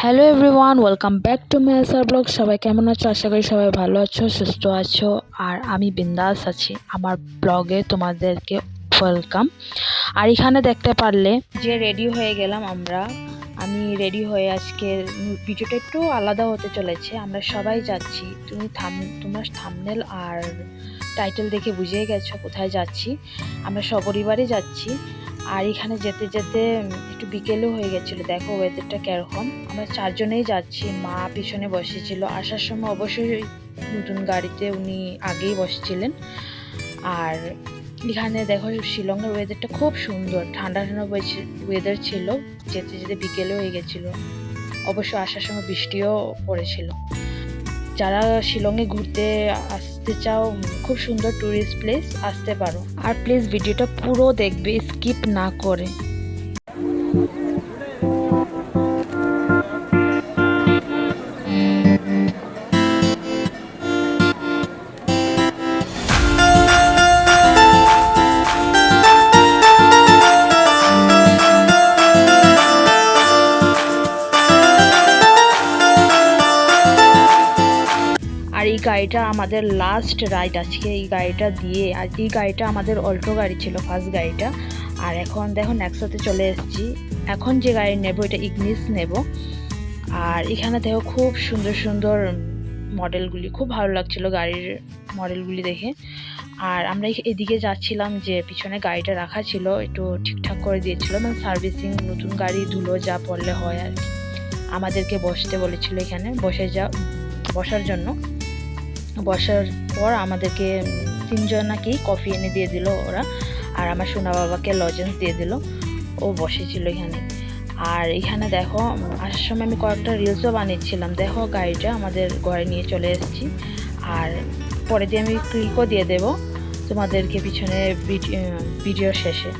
Hello everyone, welcome back to my আসার blog. সবাই কেমন আছো? আশা করি সবাই ভালো আছো, সুস্থ আছো। আর আমি বিন্দাস আছি। আমার ব্লগে তোমাদেরকে ওয়েলকাম। আর এখানে দেখতে পারলে যে রেডি হয়ে গেলাম আমি রেডি হয়ে আজকে ভিডিওটা একটু আলাদা হতে চলেছে। আমরা সবাই যাচ্ছি, তোমার থাম্বনেল আর টাইটেল দেখে বুঝেই গেছো কোথায় যাচ্ছি। আমরা সপরিবারে যাচ্ছি। আর এখানে যেতে যেতে একটু বিকেলও হয়ে গেছিলো। দেখো ওয়েদারটা কিরকম। আমরা চারজনেই যাচ্ছি, মা পিছনে বসেছিল। আসার সময় অবশ্যই নতুন গাড়িতে উনি আগেই বসেছিলেন। আর এখানে দেখো শিলংয়ের ওয়েদারটা খুব সুন্দর, ঠান্ডা ঠান্ডা ওয়েদার ছিল। যেতে যেতে বিকেলও হয়ে গেছিলো। অবশ্য আসার সময় বৃষ্টিও পড়েছিল। যারা শিলংয়ে ঘুরতে আসতে চাও, খুব সুন্দর ট্যুরিস্ট প্লেস, আসতে পারো। আর প্লিজ ভিডিওটা পুরো দেখবে, স্কিপ না করে। আর এই গাড়িটা আমাদের লাস্ট রাইড আজকে। এই গাড়িটা দিয়ে, আর এই গাড়িটা আমাদের অল্টো গাড়ি ছিল, ফার্স্ট গাড়িটা। আর এখন দেখো নেক্সাতে চলে এসেছি। এখন যে গাড়ি নেব এটা ইগনিস নেব। আর এখানে দেখো খুব সুন্দর সুন্দর মডেলগুলি, খুব ভালো লাগছিল গাড়ির মডেলগুলি দেখে। আর আমরা এদিকে যাচ্ছিলাম, যে পিছনে গাড়িটা রাখা ছিল একটু ঠিকঠাক করে দিয়েছিল, মানে সার্ভিসিং। নতুন গাড়ি ধুলো যা পড়লে হয় আর কি। আমাদেরকে বসতে বলেছিল এখানে, বসার জন্য। বসার পর আমাদেরকে তিনজনাকেই কফি এনে দিয়ে দিল ওরা। আর আমার সোনা বাবাকে লজেন্স দিয়ে দিল, ও বসেছিল এখানে। আর এখানে দেখো আসার সময় আমি কয়েকটা রিলসও বানিয়েছিলাম। দেখো গাড়িটা আমাদের ঘরে নিয়ে চলে এসেছি। আর পরে দিয়ে আমি ক্লিকও দিয়ে দেব তোমাদেরকে পিছনে ভিডিওর শেষে।